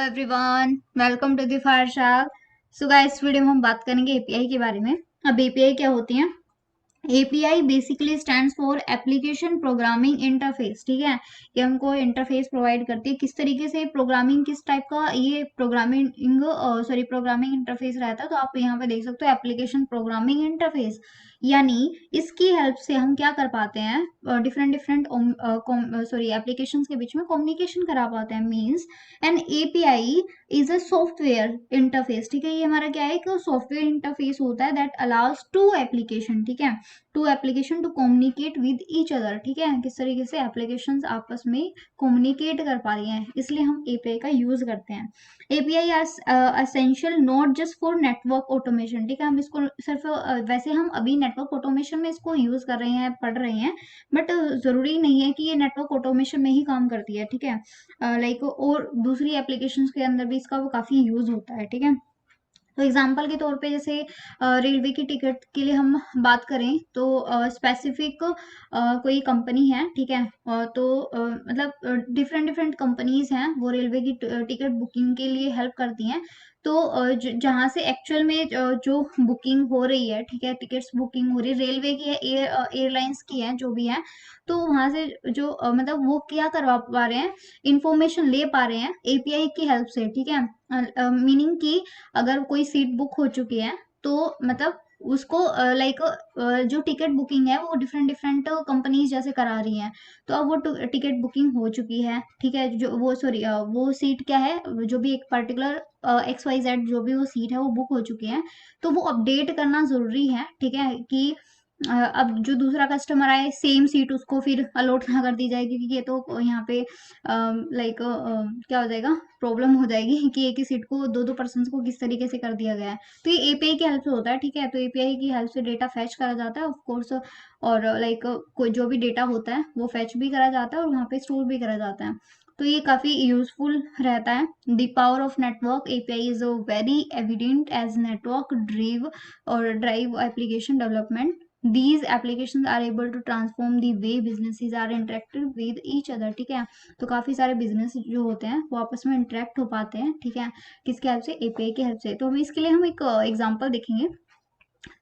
Everyone, welcome to the फायरशाल। So guys, video में हम बात करेंगे एपीआई के बारे में। अब एपीआई क्या होती है? API basically stands for application programming interface. ठीक है, ये हमको इंटरफेस प्रोवाइड करती है। किस तरीके से प्रोग्रामिंग, किस टाइप का ये प्रोग्रामिंग इंटरफेस रहता है, तो आप यहाँ पे देख सकते हो एप्लीकेशन प्रोग्रामिंग इंटरफेस। यानी इसकी हेल्प से हम क्या कर पाते हैं, डिफरेंट डिफरेंट एप्लीकेशंस के बीच में कम्युनिकेशन करा पाते हैं। Means N API is a software interface. ठीक है, ये हमारा क्या है, एक सॉफ्टवेयर इंटरफेस होता है दैट अलाउज टू एप्लीकेशन, ठीक है, to application to communicate with each other. ठीक है, किस तरीके से एप्लीकेशंस आपस में कम्युनिकेट कर पा रही हैं, इसलिए हम एपीआई का यूज करते हैं। API essential not just for network automation. ठीक है, हम इसको सिर्फ वैसे हम अभी नेटवर्क ऑटोमेशन में इसको यूज कर रहे हैं, पढ़ रहे हैं, बट जरूरी नहीं है कि ये नेटवर्क ऑटोमेशन में ही काम करती है। ठीक है, लाइक और दूसरी एप्लीकेशंस के अंदर भी इसका काफी यूज होता है। ठीक है, तो एग्जाम्पल के तौर पे जैसे रेलवे की टिकट के लिए हम बात करें तो स्पेसिफिक कोई कंपनी है। ठीक है, तो मतलब डिफरेंट डिफरेंट कंपनीज हैं, वो रेलवे की टिकट बुकिंग के लिए हेल्प करती हैं। तो जहाँ से एक्चुअल में जो बुकिंग हो रही है, ठीक है, टिकट्स बुकिंग हो रही है, रेलवे की है, एयरलाइंस की है, जो भी है, तो वहां से जो मतलब वो क्या करवा पा रहे हैं, इंफॉर्मेशन ले पा रहे हैं एपीआई की हेल्प से। ठीक है, मीनिंग की अगर कोई सीट बुक हो चुकी है, तो मतलब उसको लाइक जो टिकट बुकिंग है वो डिफरेंट डिफरेंट कंपनीज जैसे करा रही हैं, तो अब वो टिकट बुकिंग हो चुकी है। ठीक है, जो वो सॉरी वो सीट क्या है, जो भी एक पर्टिकुलर XYZ जो भी वो सीट है वो बुक हो चुकी है, तो वो अपडेट करना जरूरी है। ठीक है, कि अब जो दूसरा कस्टमर आए, सेम सीट उसको फिर अलॉट ना कर दी जाएगी, क्योंकि ये तो यहाँ पे लाइक क्या हो जाएगा, प्रॉब्लम हो जाएगी कि एक ही सीट को दो दो पर्सन को किस तरीके से कर दिया गया है। तो ये एपीआई की हेल्प से होता है। ठीक है, तो एपीआई की हेल्प से डेटा फैच करा जाता है ऑफ कोर्स, और लाइक कोई जो भी डेटा होता है वो फैच भी करा जाता है और वहाँ पे स्टोर भी करा जाता है। तो ये काफी यूजफुल रहता है। The power of network API is very evident as network drive application development. These applications are able to transform the way businesses are interacted with each other। ठीक है, तो काफी सारे बिजनेस जो होते हैं वो आपस में इंटरेक्ट हो पाते हैं। ठीक है, किसकी हेल्प से, एपीआई की हेल्प से। तो हम इसके लिए हम एक एग्जांपल देखेंगे।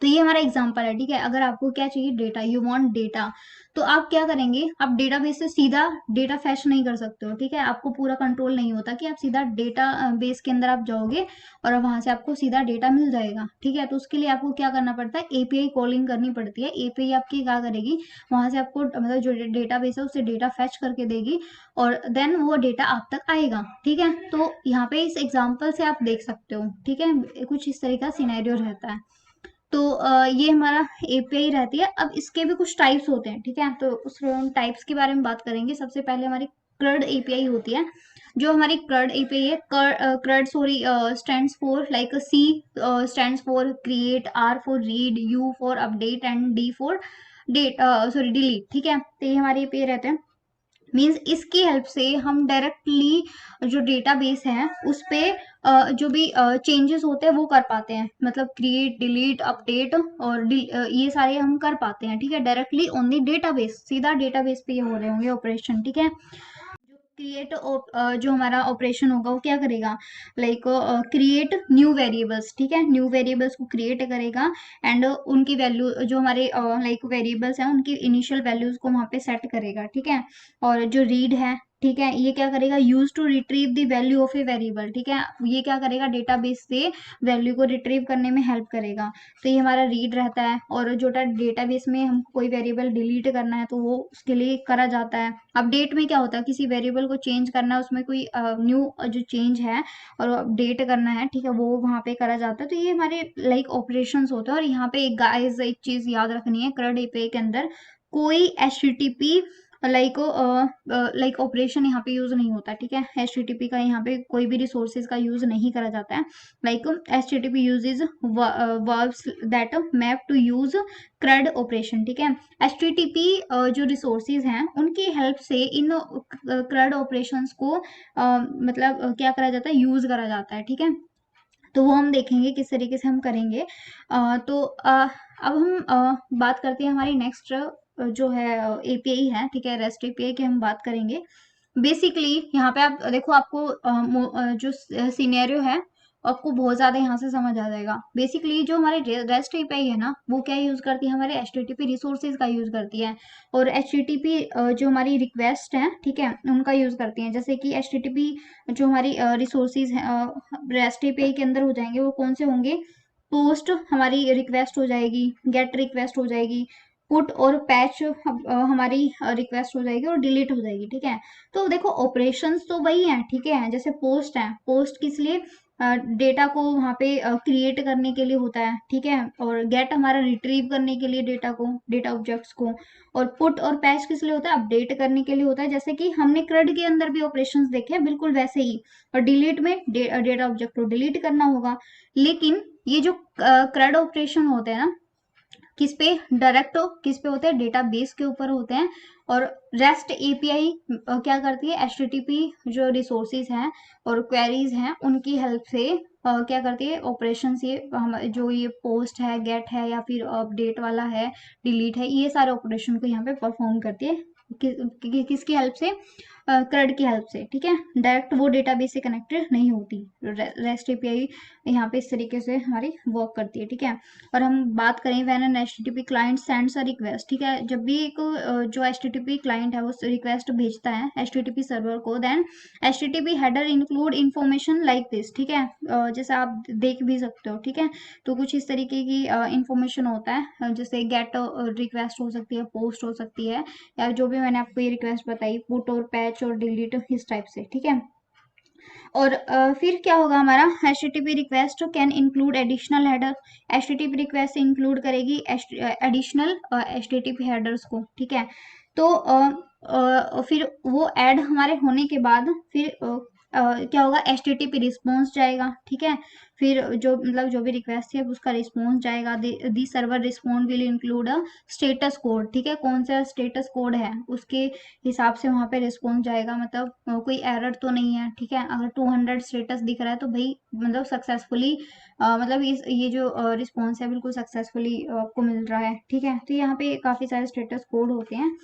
तो ये हमारा एग्जांपल है। ठीक है, अगर आपको क्या चाहिए, डेटा, यू वांट डेटा, तो आप क्या करेंगे, आप डेटाबेस से सीधा डेटा फैच नहीं कर सकते हो। ठीक है, आपको पूरा कंट्रोल नहीं होता कि आप सीधा डेटा बेस के अंदर आप जाओगे और वहां से आपको सीधा डेटा मिल जाएगा। ठीक है, तो उसके लिए आपको क्या करना पड़ता है, एपीआई कॉलिंग करनी पड़ती है। एपीआई आपकी क्या करेगी, वहां से आपको मतलब जो डेटाबेस है उससे डेटा फैच करके देगी और देन वो डेटा आप तक आएगा। ठीक है, तो यहाँ पे इस एग्जाम्पल से आप देख सकते हो। ठीक है, कुछ इस तरह का सिनेरियो रहता है। तो ये हमारा एपीआई रहती है। अब इसके भी कुछ टाइप्स होते हैं। ठीक है, तो उस टाइप्स के बारे में बात करेंगे। सबसे पहले हमारी CRUD एपीआई होती है। जो हमारी CRUD एपीआई है, CRUD sorry stands for like C stands for create, R for read, U for update and D for delete. ठीक है, तो ये हमारे एपीआई रहते हैं। मीन्स इसकी हेल्प से हम डायरेक्टली जो डेटाबेस है उस पे जो भी चेंजेस होते हैं वो कर पाते हैं, मतलब क्रिएट, डिलीट, अपडेट और ये सारे हम कर पाते हैं। ठीक है, डायरेक्टली ऑन द डेटाबेस, सीधा डेटाबेस पे ये हो रहे होंगे ऑपरेशन। ठीक है, जो क्रिएट जो हमारा ऑपरेशन होगा वो क्या करेगा, लाइक क्रिएट न्यू वेरिएबल्स। ठीक है, न्यू वेरिएबल्स को क्रिएट करेगा एंड उनकी वैल्यू जो हमारे लाइक वेरिएबल्स हैं उनकी इनिशियल वैल्यूज को वहां पे सेट करेगा। ठीक है, और जो रीड है, ठीक है, ये क्या करेगा, use to retrieve the value of a variable. ठीक है, ये क्या करेगा, डेटाबेस से वैल्यू को रिट्रीव करने में हेल्प करेगा। तो ये हमारा रीड रहता है। और जो डेटाबेस में हम कोई वेरिएबल डिलीट करना है तो वो उसके लिए करा जाता है। अपडेट में क्या होता है, किसी वेरिएबल को चेंज करना है, उसमें कोई न्यू जो चेंज है और अपडेट करना है, ठीक है, वो वहां पे करा जाता है। तो ये हमारे लाइक ऑपरेशंस होते हैं। और यहाँ पे एक गाइस एक चीज याद रखनी है, CRUD एपीआई के अंदर कोई HTTP लाइक ऑपरेशन यहाँ पे यूज नहीं होता। ठीक है, HTTP का यहाँ पे कोई भी रिसोर्सेज का यूज नहीं करा जाता है। Like HTTP usage verbs that map to use CRUD operation. ठीक है, HTTP जो रिसोर्सेज हैं उनकी हेल्प से इन CRUD ऑपरेशंस को मतलब क्या करा जाता है, यूज करा जाता है। ठीक है, तो वो हम देखेंगे किस तरीके से हम करेंगे। तो अब हम बात करते हैं हमारी नेक्स्ट जो है एपीआई है। ठीक है, रेस्ट एपीआई की हम बात करेंगे। बेसिकली यहाँ पे आप देखो, आपको जो सिनेरियो है आपको बहुत ज्यादा यहाँ से समझ आ जाएगा। बेसिकली जो हमारे रेस्ट एपीआई है ना, वो क्या यूज करती है, हमारे एचटीटीपी रिसोर्सेज का यूज करती है। और एचटीटीपी जो हमारी रिक्वेस्ट है, ठीक है, उनका यूज करती है। जैसे कि एचटीटीपी जो हमारी रिसोर्सेज है रेस्ट एपीआई के अंदर हो जाएंगे, वो कौन से होंगे, पोस्ट हमारी रिक्वेस्ट हो जाएगी, गेट रिक्वेस्ट हो जाएगी, पुट और पैच हमारी रिक्वेस्ट हो जाएगी और डिलीट हो जाएगी, ठीक है। तो देखो ऑपरेशंस तो वही है, ठीक है। जैसे पोस्ट है, पोस्ट किस लिए, डेटा को वहां पे क्रिएट करने के लिए होता है, ठीक है। और गेट हमारा रिट्रीव करने के लिए डेटा को, डेटा ऑब्जेक्ट्स को। और पुट और पैच किस लिए होता है, अपडेट करने के लिए होता है। जैसे कि हमने CRUD के अंदर भी ऑपरेशंस देखे हैं, बिल्कुल वैसे ही। और डिलीट में डेटा ऑब्जेक्ट को डिलीट करना होगा। लेकिन ये जो CRUD ऑपरेशन होते हैं ना, किस पे डायरेक्ट किस पे होते हैं, डेटाबेस के ऊपर होते हैं। और रेस्ट एपीआई क्या करती है, एचटीटीपी जो रिसोर्सेज हैं और क्वेरीज हैं, उनकी हेल्प से क्या करती है, ऑपरेशन ये हम जो ये पोस्ट है, गेट है, या फिर अपडेट वाला है, डिलीट है, ये सारे ऑपरेशन को यहाँ पे परफॉर्म करती है। किसकी हेल्प से, CRUD की हेल्प से, ठीक है। डायरेक्ट वो डेटाबेस से कनेक्टेड नहीं होती। रेस्ट एपीआई यहाँ पे इस तरीके से हमारी वर्क करती है, ठीक है। और हम बात करें when an HTTP client sends a request, ठीक है, जब भी एक जो एचटीटीपी क्लाइंट है वो रिक्वेस्ट भेजता है एचटीटीपी सर्वर को, then HTTP header include information like this, ठीक है। जैसे आप देख भी सकते हो, ठीक है। तो कुछ इस तरीके की इंफॉर्मेशन होता है, जैसे गेट रिक्वेस्ट हो सकती है, पोस्ट हो सकती है, या जो भी मैंने आपको ये रिक्वेस्ट बताई, पुट और पैच और डिलीट, इस टाइप से, ठीक है। और फिर क्या होगा हमारा, HTTP request can include additional header. HTTP request include करेगी एडिशनल HTTP हेडर्स को, ठीक है। तो फिर वो ऐड हमारे होने के बाद फिर क्या होगा, HTTP रिस्पॉन्स जाएगा, ठीक है। फिर जो मतलब जो भी रिक्वेस्ट है उसका रिस्पॉन्स जाएगा। दी server respond will include a status code, ठीक है, कौन सा स्टेटस कोड है उसके हिसाब से वहां पे रिस्पॉन्स जाएगा। मतलब कोई एरर तो नहीं है, ठीक है। अगर 200 स्टेटस दिख रहा है तो भाई मतलब सक्सेसफुली मतलब ये जो रिस्पॉन्स है बिल्कुल सक्सेसफुली आपको मिल रहा है, ठीक है। तो यहाँ पे काफी सारे स्टेटस कोड होते हैं,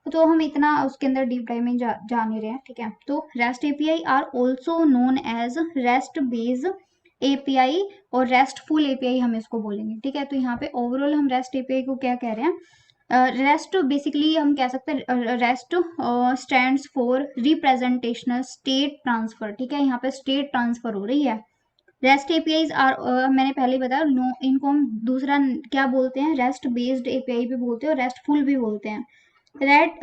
तो हम इतना उसके अंदर डीप डाइव में जा नहीं रहे हैं, ठीक है। तो REST API are also known as REST base API और रेस्टफुल एपीआई हम इसको बोलेंगे, ठीक है। तो यहाँ पे ओवरऑल हम रेस्ट एपीआई को क्या कह रहे हैं, रेस्ट बेसिकली हम कह सकते हैं, rest stands for representational state transfer, ठीक है। यहाँ पे स्टेट ट्रांसफर हो रही है। रेस्ट एपीआईज आर मैंने पहले ही बताया, इनको हम दूसरा क्या बोलते हैं, रेस्ट बेस्ड एपीआई भी बोलते हैं और रेस्टफुल भी बोलते हैं।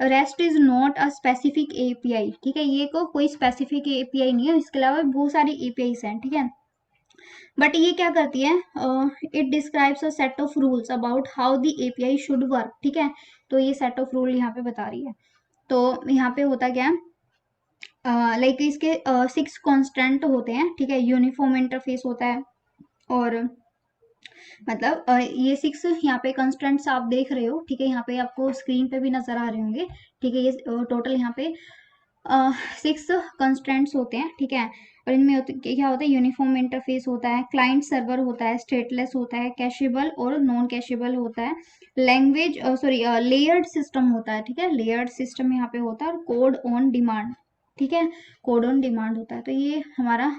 Rest is not a specific API, ठीक है। ये कोई स्पेसिफिक एपीआई नहीं है, इसके अलावा बहुत सारी एपीआईज हैं, ठीक है। बट ये क्या करती है, it describes a set of rules about how the API should work, ठीक है। तो ये सेट ऑफ रूल यहाँ पे बता रही है। तो यहाँ पे होता क्या है, लाइक इसके 6 कांस्टेंट होते हैं, ठीक है। यूनिफॉर्म इंटरफेस होता है, और मतलब ये 6 यहाँ पे कंस्टेंट्स आप देख रहे हो, ठीक है। यहाँ पे आपको स्क्रीन पे भी नजर आ रहे होंगे, ठीक है। ये टोटल यहाँ पे 6 कंस्टेंट्स होते हैं, ठीक है। और इनमें क्या होता है, यूनिफॉर्म इंटरफेस होता है, क्लाइंट सर्वर होता है, स्टेटलेस होता है, कैशेबल और नॉन कैशेबल होता है, लैंग्वेज सॉरी लेयर्ड सिस्टम होता है, ठीक है। लेयर्ड सिस्टम यहाँ पे होता है, और कोड ऑन डिमांड, ठीक है। कोड ऑन डिमांड होता है। तो ये हमारा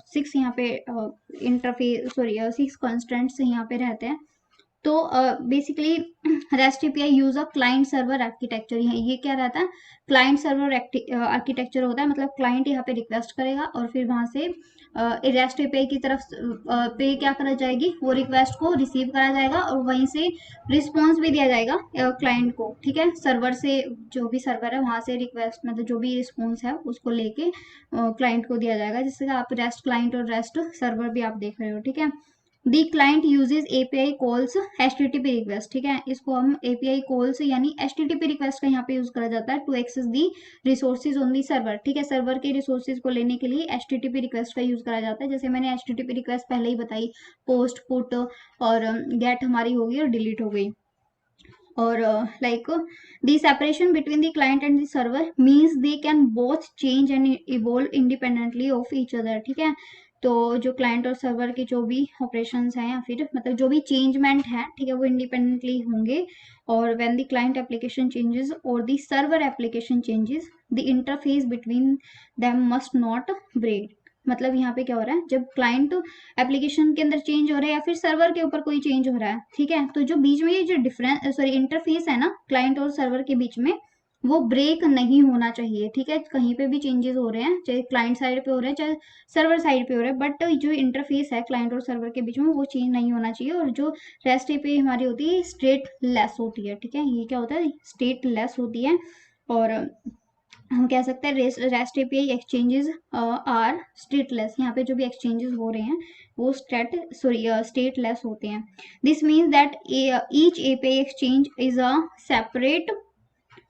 6 यहाँ पे इंटरफेस सॉरी 6 कॉन्स्टेंट्स यहाँ पे रहते हैं। तो basically rest API use a client server architecture, ये क्या रहता है, क्लाइंट सर्वर आर्किटेक्चर होता है। मतलब क्लाइंट यहाँ पे रिक्वेस्ट करेगा और फिर वहां से रेस्ट एपीआई की तरफ पे क्या करा जाएगी, वो रिक्वेस्ट को रिसीव करा जाएगा और वहीं से रिस्पॉन्स भी दिया जाएगा क्लाइंट को, ठीक है। सर्वर से जो भी सर्वर है वहां से रिक्वेस्ट मतलब जो भी रिस्पॉन्स है उसको लेके क्लाइंट को दिया जाएगा, जिससे आप रेस्ट क्लाइंट और रेस्ट सर्वर भी आप देख रहे हो, ठीक है। The client uses API calls HTTP request, ठीक है। इसको हम एपीआई कॉल्स यानी HTTP रिक्वेस्ट का यहाँ पे यूज करा जाता है to access the resources on the server, ठीक है। सर्वर के रिसोर्सेज को लेने के लिए HTTP रिक्वेस्ट का यूज करा जाता है। जैसे मैंने HTTP रिक्वेस्ट पहले ही बताई, पोस्ट, पुट और गेट हमारी होगी और डिलीट हो गई। और like the separation between the client and the server means they can both change and evolve independently of each other, ठीक है। तो जो क्लाइंट और सर्वर के जो भी ऑपरेशंस हैं या फिर मतलब जो भी चेंजमेंट है, ठीक है, वो इंडिपेंडेंटली होंगे। और when the client application changes और the server application changes, the interface between them must not break. मतलब यहाँ पे क्या हो रहा है, जब क्लाइंट एप्लीकेशन के अंदर चेंज हो रहा है या फिर सर्वर के ऊपर कोई चेंज हो रहा है, ठीक है, तो जो बीच में ये जो डिफरेंस सॉरी इंटरफेस है ना क्लाइंट और सर्वर के बीच में, वो ब्रेक नहीं होना चाहिए, ठीक है। कहीं पे भी चेंजेस हो रहे हैं, चाहे क्लाइंट साइड पे हो रहे हैं चाहे सर्वर साइड पे हो रहे हैं, बट जो इंटरफेस है क्लाइंट और सर्वर के बीच में वो चेंज नहीं होना चाहिए। और जो रेस्ट एपीआई हमारी होती है स्टेट लेस होती है, ठीक है, ये क्या होता है, स्टेट लेस होती है। और हम कह सकते हैं REST API exchanges are stateless. यहाँ पे जो भी एक्सचेंजेस हो रहे हैं वो स्टेटलेस होते हैं। This means that each API exchange is a separate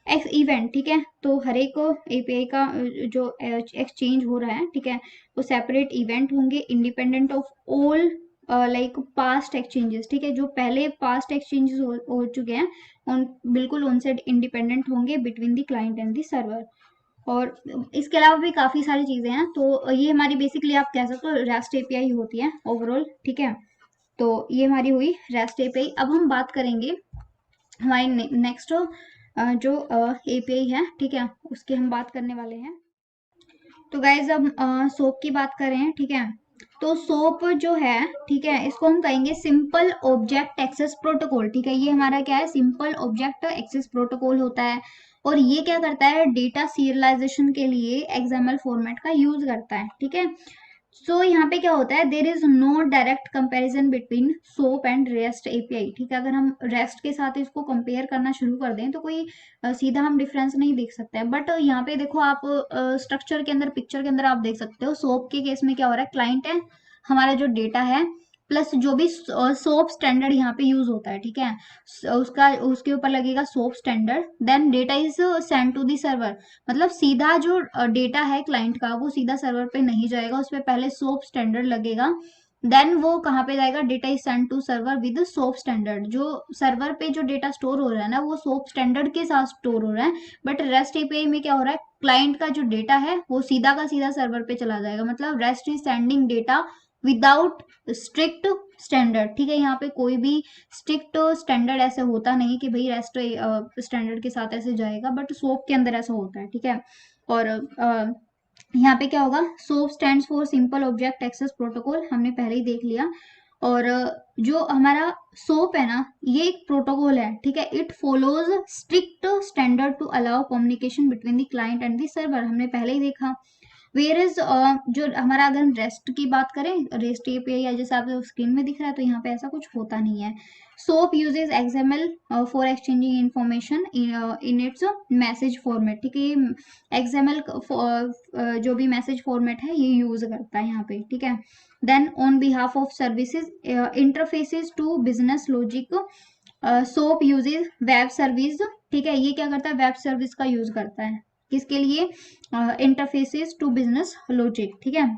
event, ठीक है। तो हर एक एपीआई का जो एक्सचेंज हो रहा है, ठीक है, वो सेपरेट इवेंट होंगे, independent of all like past exchanges, ठीक है। जो पहले पास्ट एक्सचेंजेस हो चुके हैं उन बिल्कुल उनसे इंडिपेंडेंट होंगे between the client and the server. और इसके अलावा भी काफी सारी चीजें हैं। तो ये हमारी बेसिकली आप कह सकते हो रेस्ट एपीआई होती है ओवरऑल, ठीक है। तो ये हमारी हुई रेस्ट एपीआई। अब हम बात करेंगे हमारी नेक्स्ट जो एपीआई है, ठीक है, उसकी हम बात करने वाले हैं। तो गाइज अब सोप की बात करें, ठीक है, तो सोप जो है, ठीक है, इसको हम कहेंगे सिंपल ऑब्जेक्ट एक्सेस प्रोटोकॉल, ठीक है। ये हमारा क्या है, सिंपल ऑब्जेक्ट एक्सेस प्रोटोकॉल होता है। और ये क्या करता है, डेटा सीरियलाइजेशन के लिए एक्सएमएल फॉर्मेट का यूज करता है, ठीक है। सो यहाँ पे क्या होता है, there is no direct comparison between SOAP and REST API, ठीक है। अगर हम रेस्ट के साथ इसको कंपेयर करना शुरू कर दें तो कोई सीधा हम डिफरेंस नहीं देख सकते हैं। बट यहाँ पे देखो आप स्ट्रक्चर के अंदर, पिक्चर के अंदर आप देख सकते हो सोप के केस में क्या हो रहा है, क्लाइंट है हमारा जो डेटा है, प्लस जो भी सोप स्टैंडर्ड यहाँ पे यूज होता है, ठीक है, उसका उसके ऊपर लगेगा SOAP standard, then data is send to the server. मतलब सीधा जो डेटा है क्लाइंट का वो सीधा सर्वर पे नहीं जाएगा, उस पर पहले सोप स्टैंडर्ड लगेगा, देन वो कहाँ पे जाएगा, data is send to server with SOAP standard. जो सर्वर पे जो डेटा स्टोर हो रहा है ना वो सोप स्टैंडर्ड के साथ स्टोर हो रहा है। बट रेस्ट एपीआई में क्या हो रहा है, क्लाइंट का जो डेटा है वो सीधा का सीधा सर्वर पे चला जाएगा। मतलब rest is sending data without strict standard, ठीक है। यहाँ पे कोई भी स्ट्रिक्ट स्टैंडर्ड ऐसे होता नहीं कि भाई रेस्ट स्टैंडर्ड के साथ ऐसे जाएगा, बट सोप के अंदर ऐसा होता है, ठीक है। और यहाँ पे क्या होगा, SOAP stands for simple object access protocol, हमने पहले ही देख लिया। और जो हमारा सोप है ना ये एक प्रोटोकॉल है, ठीक है, it follows strict standard to allow communication between the client and the server, हमने पहले ही देखा। वेयर इज जो हमारा, अगर हम रेस्ट की बात करें, रेस्ट एपीआई या जैसे आप स्क्रीन में दिख रहा है, तो यहाँ पे ऐसा कुछ होता नहीं है। Soap uses XML for exchanging information in its message format, ठीक है। एक्सएमएल जो भी मैसेज फॉर्मेट है ये यूज करता है यहाँ पे, ठीक है। Then on behalf of services interfaces to business logic, SOAP uses web service, ठीक है। ये क्या करता है, वेब सर्विस का यूज करता है, किसके लिए, इंटरफेसेस टू बिजनेस लॉजिक, ठीक है।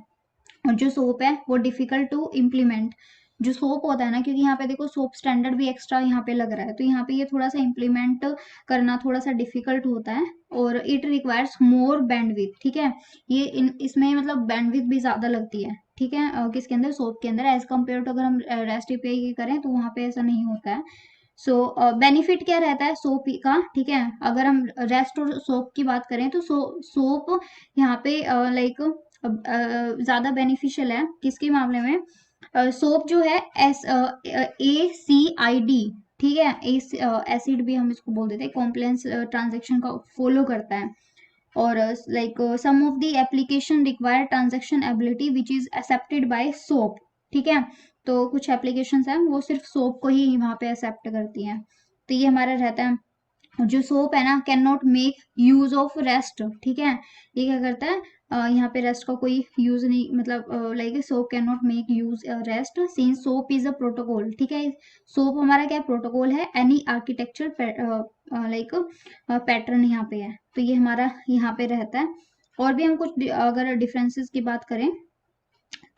और जो सोप है वो डिफिकल्ट टू इम्प्लीमेंट, जो सोप होता है ना, क्योंकि यहाँ पे देखो सोप स्टैंडर्ड भी एक्स्ट्रा यहाँ पे लग रहा है, तो यहाँ पे ये थोड़ा सा इम्प्लीमेंट करना थोड़ा सा डिफिकल्ट होता है। और इट रिक्वायर्स मोर बैंडविड्थ, ठीक है। ये इसमें मतलब बैंडविड्थ भी ज्यादा लगती है, ठीक है, किसके अंदर, सोप के अंदर, एज कम्पेयर टू अगर हम रेस्ट एपीआई की करें तो वहाँ पे ऐसा नहीं होता है। सो बेनिफिट क्या रहता है सोप का, ठीक है। अगर हम रेस्ट और सोप की बात करें तो सोप यहाँ पे लाइक ज्यादा बेनिफिशियल है, किसके मामले में, सोप जो है ACID, ठीक है, एसिड भी हम इसको बोल देते हैं, कॉम्प्लेक्स ट्रांजेक्शन का फॉलो करता है। और like some of the application require transaction ability which is accepted by SOAP, ठीक है। तो कुछ एप्लीकेशंस हैं वो सिर्फ सोप को ही वहां पे एक्सेप्ट करती हैं। तो ये हमारा रहता है। जो सोप है ना can not make use of rest, ठीक है। ये क्या करता है, यहाँ पे रेस्ट का कोई यूज नहीं, मतलब like soap can not make use rest since soap is a protocol, ठीक है। सोप हमारा क्या प्रोटोकॉल है, एनी आर्किटेक्चर लाइक पैटर्न यहाँ पे है, तो ये हमारा यहाँ पे रहता है। और भी हम कुछ अगर डिफरेंसेस की बात करें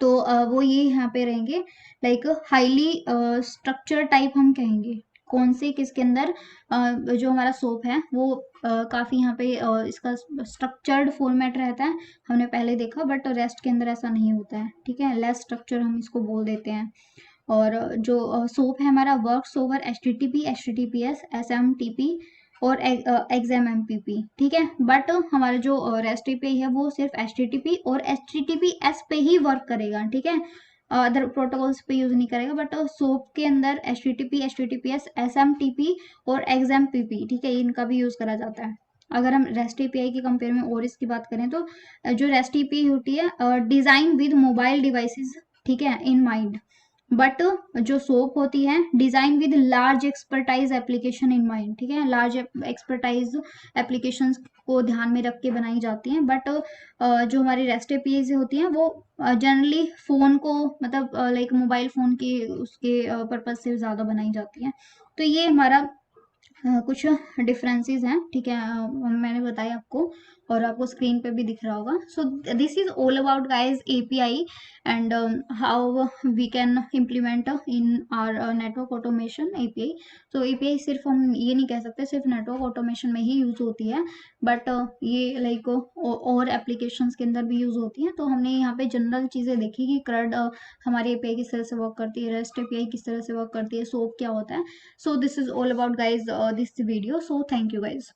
तो वो ये यहाँ पे रहेंगे, लाइक हाईली स्ट्रक्चर टाइप हम कहेंगे, कौन से किसके अंदर जो हमारा सोप है वो काफ़ी यहाँ पे इसका स्ट्रक्चर्ड फॉर्मेट रहता है, हमने पहले देखा, बट रेस्ट के अंदर ऐसा नहीं होता है, ठीक है, लेस स्ट्रक्चर हम इसको बोल देते हैं। और जो सोप है हमारा works over HTTP, HTTPS, SMTP और XMPP, ठीक है, बट हमारा जो REST API है वो सिर्फ HTTP और HTTPS पे ही वर्क करेगा, ठीक है, अदर प्रोटोकॉल्स पे यूज नहीं करेगा, बट सोप के अंदर HTTP, HTTPS, SMTP और XMPP, ठीक है, इनका भी यूज करा जाता है। अगर हम REST API के कंपेयर में और इसकी बात करें तो जो REST API होती है डिजाइन विद मोबाइल डिवाइसेस, ठीक है, इन माइंड, बट जो सोप होती है design with large expertise application in mind, ठीक है, लार्ज एक्सपर्टाइज एप्लीकेशंस को ध्यान में रख के बनाई जाती हैं, बट जो हमारी रेस्ट एपीआई होती हैं वो जनरली फोन को, मतलब लाइक मोबाइल फोन के उसके पर्पज से ज़्यादा बनाई जाती हैं। तो ये हमारा कुछ डिफरेंसेस हैं, ठीक है, मैंने बताया आपको और आपको स्क्रीन पे भी दिख रहा होगा। So this is all about guys API and how we can implement in our network automation API. तो एपीआई सिर्फ हम ये नहीं कह सकते सिर्फ नेटवर्क ऑटोमेशन में ही यूज होती है, बट ये लाइक और एप्लीकेशंस के अंदर भी यूज होती है। तो हमने यहाँ पे जनरल चीज़ें देखी कि CRUD हमारी एपीआई किस तरह से वर्क करती है, रेस्ट एपीआई किस तरह से वर्क करती है, सोप क्या होता है। So this is all about guys this video, so thank you guys.